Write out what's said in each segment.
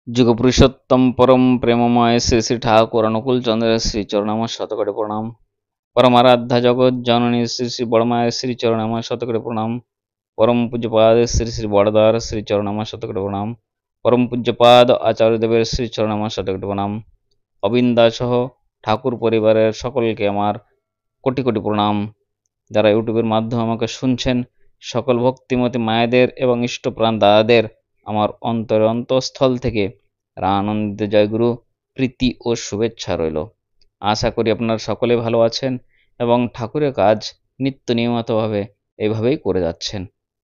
যুগপুরুষোত্তম পরম প্রেমময় শ্রী শ্রী ঠাকুর অনুকূল চন্দ্রের শ্রীচরণ আমার শতকোটি প্রণাম। পরমারাধ্যা জগৎ জননী শ্রী শ্রী বড়মায়ের শ্রীচরণ আমার শতকোটি প্রণাম। পরম পূজ্যপাদ শ্রী শ্রী বড়দার শ্রীচরণ আমার শতকোটি প্রণাম। পরম পূজ্যপাদ আচার্যদেবের শ্রীচরণ আমার শতকোটি প্রণাম। অবিন্দাসহ ঠাকুর পরিবারের সকলকে আমার কোটি কোটি প্রণাম। যারা ইউটিউবের মাধ্যমে আমাকে শুনছেন, সকল ভক্তিমতী মায়েদের এবং ইষ্টপ্রাণ দাদাদের আমার অন্তঃস্থল থেকে আনন্দিত জয়গুরু প্রীতি ও শুভেচ্ছা রইল। আশা করি আপনারা সকলে ভালো আছেন এবং ঠাকুরের কাজ নিত্য নিয়মিতভাবে এইভাবেই করে যাচ্ছেন।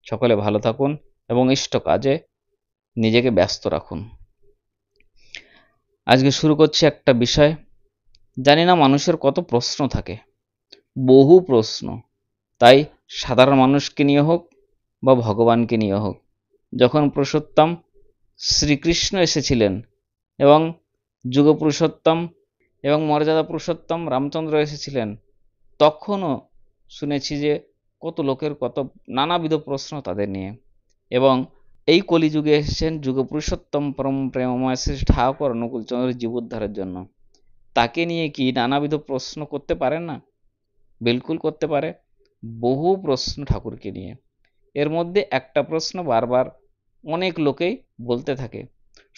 সকলে ভালো থাকুন এবং ইষ্ট কাজে নিজেকে ব্যস্ত রাখুন। আজকে শুরু করছি একটা বিষয়। জানি না মানুষের কত প্রশ্ন থাকে, বহু প্রশ্ন। তাই সাধারণ মানুষকে নিয়ে হোক বা ভগবানকে নিয়ে হোক, যখন পুরুষোত্তম শ্রীকৃষ্ণ এসেছিলেন এবং যুগপুরুষোত্তম এবং মর্যাদা পুরুষোত্তম রামচন্দ্র এসেছিলেন, তখনও শুনেছি যে কত লোকের কত নানাবিধ প্রশ্ন তাদের নিয়ে। এবং এই কলিযুগে এসেছেন যুগপুরুষোত্তম পরম প্রেমময় শ্রী ঠাকুর অনুকূলচন্দ্রের জীবোদ্ধারের জন্য। তাকে নিয়ে কি নানাবিধ প্রশ্ন করতে পারেন না? বিলকুল করতে পারে। বহু প্রশ্ন ঠাকুরকে নিয়ে। এর মধ্যে একটা প্রশ্ন বারবার অনেক লোকেই বলতে থাকে।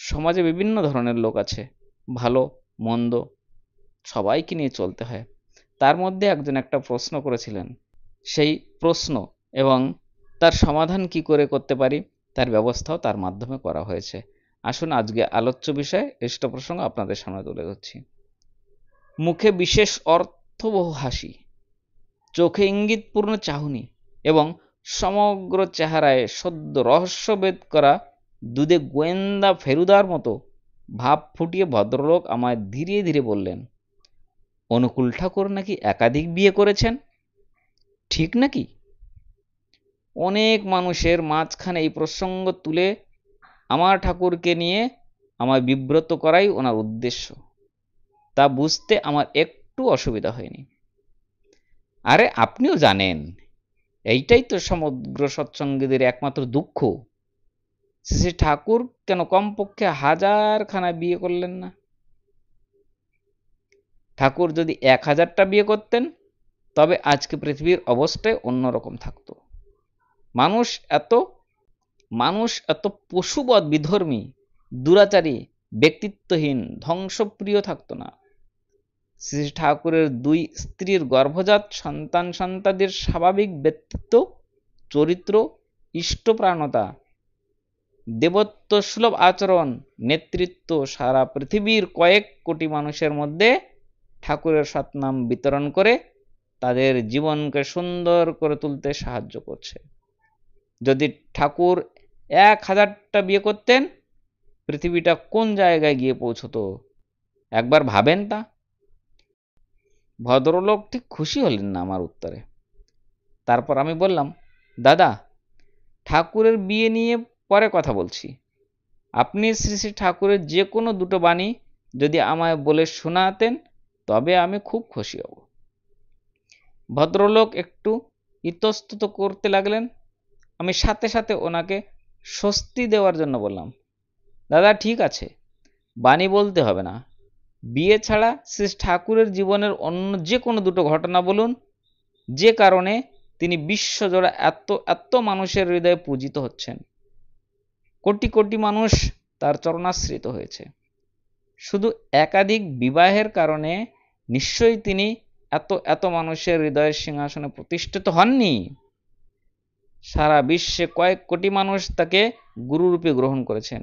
সমাজে বিভিন্ন ধরনের লোক আছে, ভালো মন্দ সবাইকে নিয়ে চলতে হয়। তার মধ্যে একজন একটা প্রশ্ন করেছিলেন। সেই প্রশ্ন এবং তার সমাধান কি করে করতে পারি তার ব্যবস্থাও তার মাধ্যমে করা হয়েছে। আসুন আজকে আলোচ্য বিষয় ইষ্ট প্রসঙ্গ আপনাদের সামনে তুলে ধরছি। মুখে বিশেষ অর্থবহ হাসি, চোখে ইঙ্গিতপূর্ণ চাহনি এবং সমগ্র চেহারায় সদ্য রহস্যভেদ করা দুধে গোয়েন্দা ফেলুদার মতো ভাব ফুটিয়ে ভদ্রলোক আমায় ধীরে ধীরে বললেন, অনুকূল ঠাকুর নাকি একাধিক বিয়ে করেছেন, ঠিক নাকি? অনেক মানুষের মাঝখানে এই প্রসঙ্গ তুলে আমার ঠাকুরকে নিয়ে আমায় বিব্রত করাই ওনার উদ্দেশ্য। তা বুঝতে আমার একটু অসুবিধা হয়নি। আরে আপনিও জানেন, এইটাই তো সমগ্র সৎসঙ্গীদের একমাত্র দুঃখ। শ্রী ঠাকুর কেন কমপক্ষে 1000খানা বিয়ে করলেন না? ঠাকুর যদি 1000টা বিয়ে করতেন তবে আজকে পৃথিবীর অবস্থায় অন্যরকম থাকতো। মানুষ এত পশুবৎ বিধর্মী, দুরাচারী, ব্যক্তিত্বহীন, ধ্বংসপ্রিয় থাকতো না। শ্রী ঠাকুরের 2 স্ত্রীর গর্ভজাত সন্তানদের স্বাভাবিক ব্যক্তিত্ব, চরিত্র, ইষ্টপ্রাণতা, দেবত্ব সুলভ আচরণ, নেতৃত্ব সারা পৃথিবীর কয়েক কোটি মানুষের মধ্যে ঠাকুরের সৎনাম বিতরণ করে তাদের জীবনকে সুন্দর করে তুলতে সাহায্য করছে। যদি ঠাকুর 1000টা বিয়ে করতেন, পৃথিবীটা কোন জায়গায় গিয়ে পৌঁছতো একবার ভাবেন তা। ভদ্রলোক ঠিক খুশি হলেন না আমার উত্তরে। তারপর আমি বললাম, দাদা, ঠাকুরের বিয়ে নিয়ে পরে কথা বলছি। আপনি শ্রী শ্রী ঠাকুরের যে কোনো 2টো বাণী যদি আমায় বলে শোনাতেন তবে আমি খুব খুশি হব। ভদ্রলোক একটু ইতস্তত করতে লাগলেন। আমি সাথে সাথে ওনাকে স্বস্তি দেওয়ার জন্য বললাম, দাদা ঠিক আছে, বাণী বলতে হবে না। বিয়ে ছাড়া শ্রী ঠাকুরের জীবনের অন্য যে কোনো 2টো ঘটনা বলুন, যে কারণে তিনি বিশ্বজোড়া এত মানুষের হৃদয়ে পূজিত হচ্ছেন। কোটি কোটি মানুষ তার চরণাশ্রিত হয়েছে। শুধু একাধিক বিবাহের কারণে নিশ্চয়ই তিনি এত মানুষের হৃদয়ের সিংহাসনে প্রতিষ্ঠিত হননি। সারা বিশ্বে কয়েক কোটি মানুষ তাকে গুরুরূপে গ্রহণ করেছেন,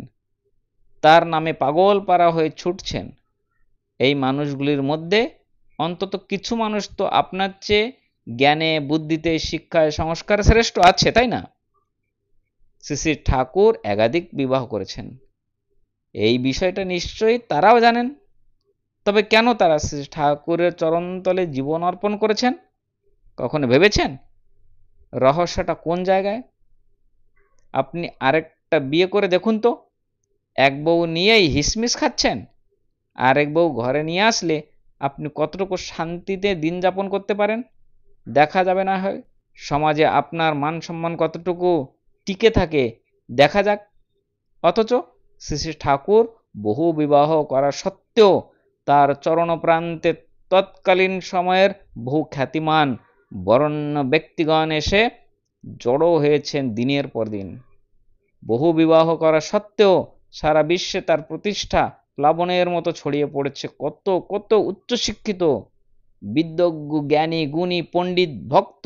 তার নামে পাগল পারা হয়ে ছুটছেন। এই মানুষগুলির মধ্যে অন্তত কিছু মানুষ তো আপনার চেয়ে জ্ঞানে, বুদ্ধিতে, শিক্ষায়, সংস্কারে শ্রেষ্ঠ আছে, তাই না? শ্রী শ্রী ঠাকুর একাধিক বিবাহ করেছেন, এই বিষয়টা নিশ্চয়ই তারাও জানেন। তবে কেন তারা শ্রী ঠাকুরের চরণতলে জীবন অর্পণ করেছেন কখনো ভেবেছেন? রহস্যটা কোন জায়গায়? আপনি আরেকটা বিয়ে করে দেখুন তো। এক বউ নিয়েই হিসমিস খাচ্ছেন, আরেক বউ ঘরে নিয়ে আসলে আপনি কতটুকু শান্তিতে দিন যাপন করতে পারেন দেখা যাবে না হয়। সমাজে আপনার মান সম্মান কতটুকু টিকে থাকে দেখা যাক। অথচ শ্রী শ্রী ঠাকুর বহু বিবাহ করা সত্ত্বেও তার চরণপ্রান্তে তৎকালীন সময়ের বহু খ্যাতিমান বরেণ্য ব্যক্তিগণ এসে জড়ো হয়েছেন দিনের পর দিন। বহু বিবাহ করা সত্ত্বেও সারা বিশ্বে তার প্রতিষ্ঠা প্লাবনের মতো ছড়িয়ে পড়েছে কত কত উচ্চশিক্ষিত বিদ্যজ্ঞ জ্ঞানী গুণী পণ্ডিত ভক্ত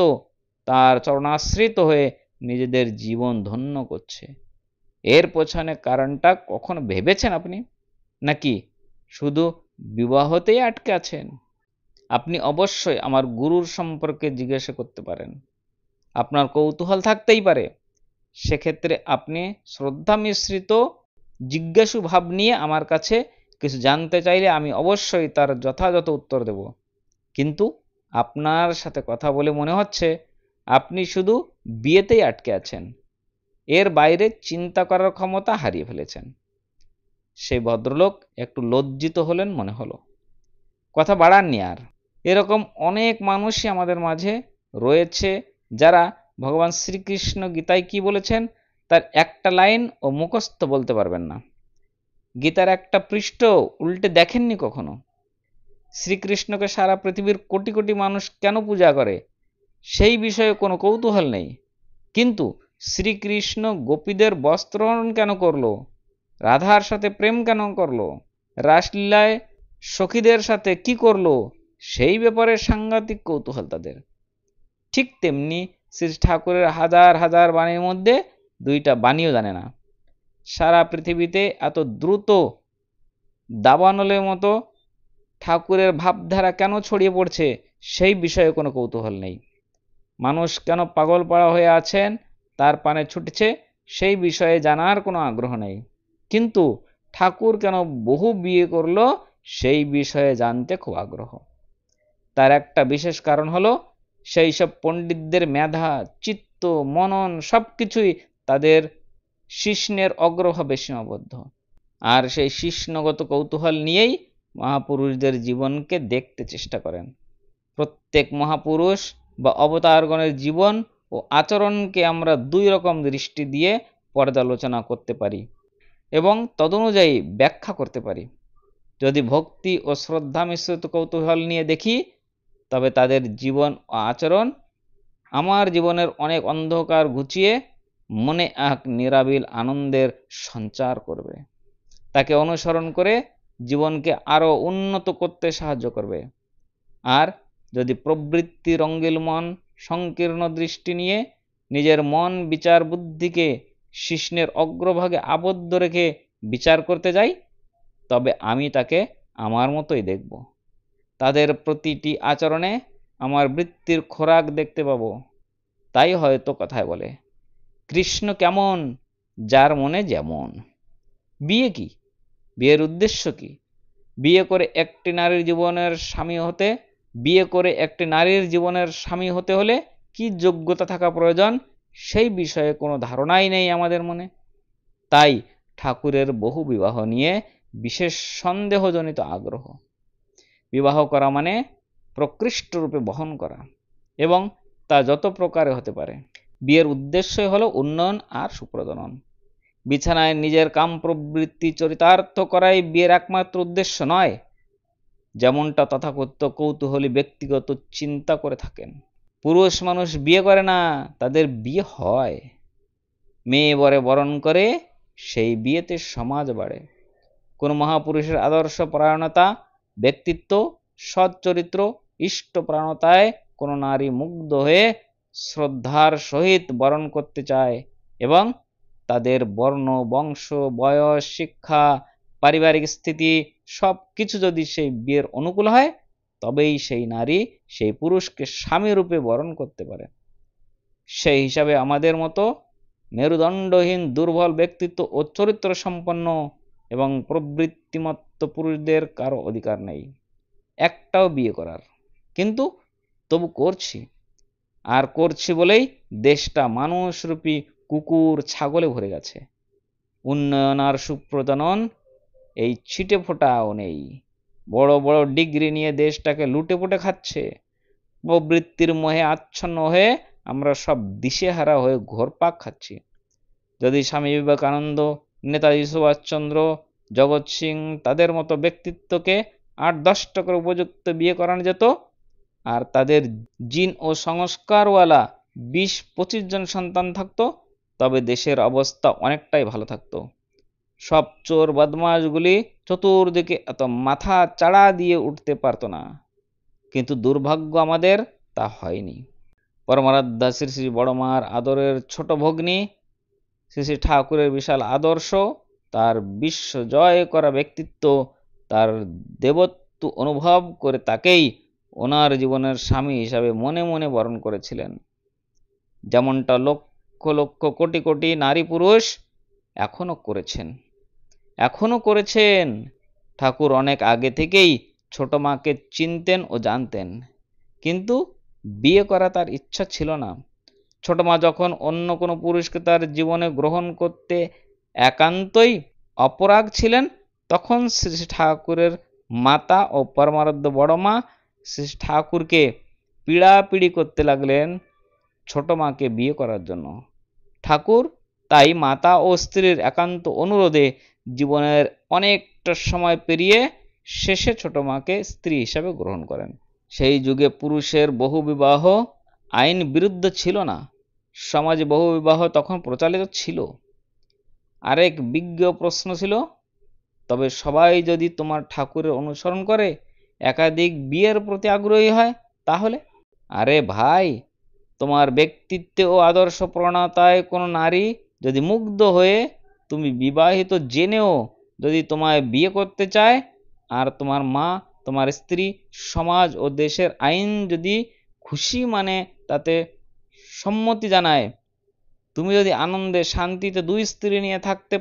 তার চরণাশ্রিত হয়ে নিজেদের জীবন ধন্য করছে। এর পেছনে কারণটা কখনো ভেবেছেন আপনি? নাকি শুধু বিবাহতেই আটকে আছেন? আপনি অবশ্যই আমার গুরুর সম্পর্কে জিজ্ঞাসা করতে পারেন, আপনার কৌতূহল থাকতেই পারে। সেক্ষেত্রে আপনি শ্রদ্ধা মিশ্রিত জিজ্ঞাসু ভাব নিয়ে আমার কাছে কিছু জানতে চাইলে আমি অবশ্যই তার যথাযথ উত্তর দেব। কিন্তু আপনার সাথে কথা বলে মনে হচ্ছে আপনি শুধু বিয়েতেই আটকে আছেন, এর বাইরে চিন্তা করার ক্ষমতা হারিয়ে ফেলেছেন। সেই ভদ্রলোক একটু লজ্জিত হলেন মনে হলো, কথা বাড়াননি আর। এরকম অনেক মানুষই আমাদের মাঝে রয়েছে যারা ভগবান শ্রীকৃষ্ণ গীতায় কি বলেছেন তার একটা লাইন ও মুখস্থ বলতে পারবেন না, গীতার একটা পৃষ্ঠ উল্টে দেখেননি কখনো। শ্রীকৃষ্ণকে সারা পৃথিবীর কোটি কোটি মানুষ কেন পূজা করে সেই বিষয়ে কোনো কৌতূহল নেই, কিন্তু শ্রীকৃষ্ণ গোপীদের বস্ত্রহরণ কেন করলো, রাধার সাথে প্রেম কেন করলো, রাসলীলায় সখীদের সাথে কি করলো, সেই ব্যাপারে সাংঘাতিক কৌতূহল তাদের। ঠিক তেমনি শ্রী ঠাকুরের হাজার হাজার বাণীর মধ্যে দুইটা বাণীও জানে না। সারা পৃথিবীতে এত দ্রুত দাবানলের মতো ঠাকুরের ভাবধারা কেন ছড়িয়ে পড়ছে সেই বিষয়ে কোনো কৌতূহল নেই। মানুষ কেন পাগল পাড়া হয়ে আছেন তার পানে ছুটেছে সেই বিষয়ে জানার কোনো আগ্রহ নেই, কিন্তু ঠাকুর কেন বহু বিয়ে করলো সেই বিষয়ে জানতে খুব আগ্রহ। তার একটা বিশেষ কারণ হলো সেই সব পণ্ডিতদের মেধা চিত্ত মনন সবকিছুই তাদের শিষ্ণের অগ্রভাবে সীমাবদ্ধ, আর সেই শিষ্ণগত কৌতূহল নিয়েই মহাপুরুষদের জীবনকে দেখতে চেষ্টা করেন। প্রত্যেক মহাপুরুষ বা অবতারগণের জীবন ও আচরণকে আমরা দুই রকম দৃষ্টি দিয়ে পর্যালোচনা করতে পারি এবং তদনুযায়ী ব্যাখ্যা করতে পারি। যদি ভক্তি ও শ্রদ্ধা মিশ্রিত কৌতূহল নিয়ে দেখি তবে তাদের জীবন ও আচরণ আমার জীবনের অনেক অন্ধকার ঘুচিয়ে মনে এক নিরাবিল আনন্দের সঞ্চার করবে, তাকে অনুসরণ করে জীবনকে আরো উন্নত করতে সাহায্য করবে। আর যদি প্রবৃত্তি রঙ্গিল মন সংকীর্ণ দৃষ্টি নিয়ে নিজের মন বিচার বুদ্ধিকে শিষ্ণের অগ্রভাগে আবদ্ধ রেখে বিচার করতে যাই তবে আমি তাকে আমার মতোই দেখব। তাদের প্রতিটি আচরণে আমার বৃত্তির খোরাক দেখতে পাবো। তাই হয়তো কথায় বলে কৃষ্ণ কেমন যার মনে যেমন। বিয়ে কি? বিয়ের উদ্দেশ্য কি? বিয়ে করে একটি নারীর জীবনের স্বামী হতে হলে কি যোগ্যতা থাকা প্রয়োজন সেই বিষয়ে কোনো ধারণাই নেই আমাদের মনে। তাই ঠাকুরের বহু বিবাহ নিয়ে বিশেষ সন্দেহজনিত আগ্রহ। বিবাহ করা মানে প্রকৃষ্ট রূপে বহন করা, এবং তা যত প্রকারে হতে পারে। বিয়ের উদ্দেশ্যই হলো উন্নয়ন আর সুপ্রজনন। বিছানায় নিজের কাম প্রবৃত্তি চরিতার্থ করাই বিয়ের একমাত্র উদ্দেশ্য নয়, যেমনটা তথাকথিত কৌতূহলী ব্যক্তিগত চিন্তা করে থাকেন। পুরুষ মানুষ বিয়ে করে না, তাদের বিয়ে হয়। মেয়ে বরে বরণ করে সেই বিয়েতে সমাজ বাড়ে। কোন মহাপুরুষের আদর্শ পরায়ণতা ব্যক্তিত্ব সৎ চরিত্র ইষ্টপ্রাণতায় কোন নারী মুগ্ধ হয়ে শ্রদ্ধার সহিত বরণ করতে চায়, এবং তাদের বর্ণ বংশ বয়স শিক্ষা পারিবারিক স্থিতি সব কিছু যদি সেই বিয়ের অনুকূল হয় তবেই সেই নারী সেই পুরুষকে স্বামী রূপে বরণ করতে পারে। সেই হিসাবে আমাদের মতো মেরুদণ্ডহীন দুর্বল ব্যক্তিত্ব ও চরিত্র সম্পন্ন এবং প্রবৃত্তিমত্ত পুরুষদের কারো অধিকার নেই একটাও বিয়ে করার। কিন্তু তবু করছি, আর করছি বলেই দেশটা মানুষরূপী কুকুর ছাগলে ভরে গেছে। উন্নয়ন আর সুপ্রজনন এই ছিটে ফোটাও নেই। বড় বড় ডিগ্রি নিয়ে দেশটাকে লুটে পুটে খাচ্ছে। প্রবৃত্তির মোহে আচ্ছন্ন হয়ে আমরা সব দিশেহারা হয়ে ঘোরপাক খাচ্ছি। যদি স্বামী বিবেকানন্দ নেতাজি সুভাষচন্দ্র জগৎ সিং তাদের মতো ব্যক্তিত্বকে 8-10টা করে উপযুক্ত বিয়ে করানো যেত, আর তাদের জিন ও সংস্কারওয়ালা 20-25 জন সন্তান থাকতো, তবে দেশের অবস্থা অনেকটাই ভালো থাকতো। সব চোর বদমাশগুলি চতুর্দিকে এত মাথা চাড়া দিয়ে উঠতে পারতো না, কিন্তু দুর্ভাগ্য আমাদের তা হয়নি। পরমারাধ্যা শ্রী শ্রী বড়মার আদরের ছোট ভগ্নী, শ্রী শ্রী ঠাকুরের বিশাল আদর্শ, তার বিশ্ব জয় করা ব্যক্তিত্ব, তার দেবত্ব অনুভব করে তাকেই ওনার জীবনের স্বামী হিসাবে মনে মনে বরণ করেছিলেন। যেমনটা লক্ষ লক্ষ কোটি কোটি নারী পুরুষ এখনো করেছেন। ঠাকুর অনেক আগে থেকেই ছোট মাকে চিনতেন ও জানতেন, কিন্তু বিয়ে করা তার ইচ্ছা ছিল না। ছোট মা যখন অন্য কোনো পুরুষকে তার জীবনে গ্রহণ করতে একান্তই অপরাগ ছিলেন, তখন শ্রী ঠাকুরের মাতা ও পরমারাধ্য বড় মা শ্রী ঠাকুরকে পীড়াপিড়ি করতে লাগলেন ছোট মাকে বিয়ে করার জন্য। ঠাকুর তাই মাতা ও স্ত্রীর একান্ত অনুরোধে জীবনের অনেকটা সময় পেরিয়ে শেষে ছোট মাকে স্ত্রী হিসাবে গ্রহণ করেন। সেই যুগে পুরুষের বহুবিবাহ আইন বিরুদ্ধ ছিল না, সমাজে বহুবিবাহ তখন প্রচলিত ছিল। আরেক বিজ্ঞ প্রশ্ন ছিল, তবে সবাই যদি তোমার ঠাকুরের অনুসরণ করে একাধিক বিয়ের প্রতি আগ্রহী হয় তাহলে? আরে ভাই, তোমার ব্যক্তিত্বে ও আদর্শ প্রণতায় কোনো নারী যদি মুগ্ধ হয়ে, তুমি বিবাহিত জেনেও যদি তোমায় বিয়ে করতে চায়, আর তোমার মা, তোমার স্ত্রী, সমাজ ও দেশের আইন যদি খুশি মানে তাতে সম্মতি জানায়, তুমি যদি আনন্দে শান্তিতে 2 স্ত্রী নিয়ে থাকতে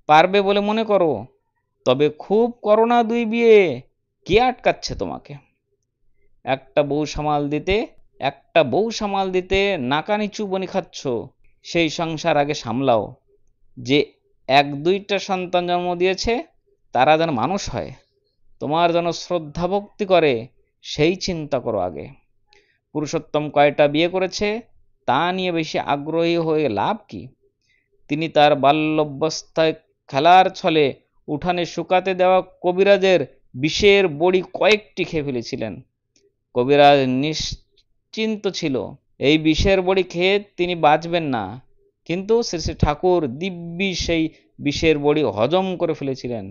পারবে বলে মনে করো, তবে খুব করো না 2 বিয়ে। কে আটকাচ্ছে তোমাকে? একটা বউ সামাল দিতে নাকানিচু বনি খাচ্ছ, সেই সংসার আগে সামলাও। যে 1-2টা সন্তান জন্ম দিয়েছে তারা যেন মানুষ হয়, তোমার যেন শ্রদ্ধা ভক্তি করে, সেই চিন্তা করো আগে। পুরুষোত্তম কয়টা বিয়ে করেছে তা নিয়ে বেশি আগ্রহী হয়ে লাভ কি? তিনি তার বাল্যাবস্থায় খেলার ছলে উঠানে শুকাতে দেওয়া কবিরাজের বিষের বড়ি কয়েকটি খেয়ে ফেলেছিলেন। কবিরাজ নিশ্চিন্ত ছিল এই বিষের বড়ি খেয়ে তিনি বাঁচবেন না, কিন্তু শ্রী শ্রী ঠাকুর দিব্যি সেই বিষের বড়ি হজম করে ফেলেছিলেন।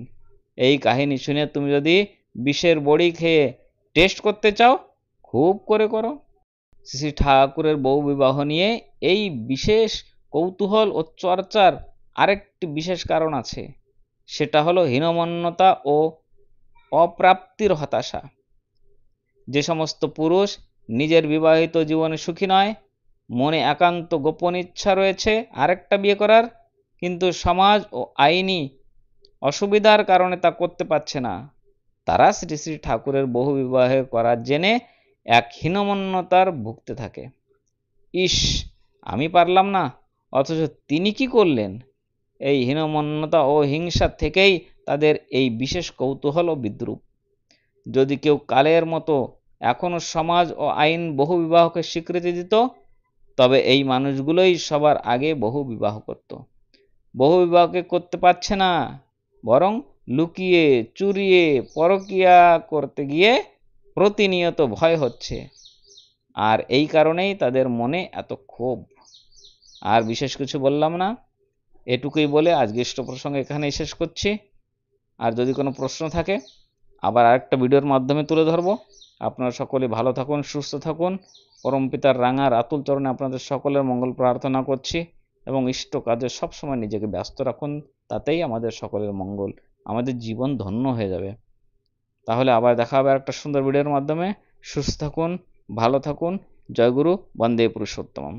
এই কাহিনী শুনে তুমি যদি বিষের বড়ি খেয়ে টেস্ট করতে চাও, খুব করে করো। শ্রী শ্রী ঠাকুরের বহু বিবাহ নিয়ে এই বিশেষ কৌতূহল ও চর্চার আরেকটি বিশেষ কারণ আছে, সেটা হলো হীনমন্যতা ও অপ্রাপ্তির হতাশা। যে সমস্ত পুরুষ নিজের বিবাহিত জীবনে সুখী নয়, মনে একান্ত গোপন ইচ্ছা রয়েছে আরেকটা বিয়ে করার, কিন্তু সমাজ ও আইনি অসুবিধার কারণে তা করতে পারছে না, তারা শ্রী শ্রী ঠাকুরের বহু বিবাহের করার জেনে এক হীনমন্যতার ভুগতে থাকে। ইস, আমি পারলাম না, অথচ তিনি কি করলেন? এই হীনমন্যতা ও হিংসা থেকেই তাদের এই বিশেষ কৌতূহল ও বিদ্রূপ। যদি কেউ কালের মতো এখনো সমাজ ও আইন বহু বিবাহকে স্বীকৃতি দিত, তবে এই মানুষগুলোই সবার আগে বহু বিবাহ করত। বহু বিবাহকে করতে পারছে না, বরং লুকিয়ে চুরিয়ে পরকীয়া করতে গিয়ে প্রতিনিয়ত ভয় হচ্ছে, আর এই কারণেই তাদের মনে এত ক্ষোভ। আর বিশেষ কিছু বললাম না, এটুকুই বলে আজকের প্রসঙ্গ এখানেই শেষ করছি। আর যদি কোনো প্রশ্ন থাকে আবার আরেকটা ভিডিওর মাধ্যমে তুলে ধরবো। আপনারা সকলে ভালো থাকুন, সুস্থ থাকুন। পরমপিতার রাঙা আতুল চরণে আপনাদের সকলের মঙ্গল প্রার্থনা করছি, এবং ইষ্ট কাজে সবসময় নিজেকে ব্যস্ত রাখুন, তাতেই আমাদের সকলের মঙ্গল, আমাদের জীবন ধন্য হয়ে যাবে। তাহলে আবার দেখা হবে একটা সুন্দর ভিডিওর মাধ্যমে। সুস্থ থাকুন, ভালো থাকুন। জয় গুরু, বন্দে পুরুষোত্তমম।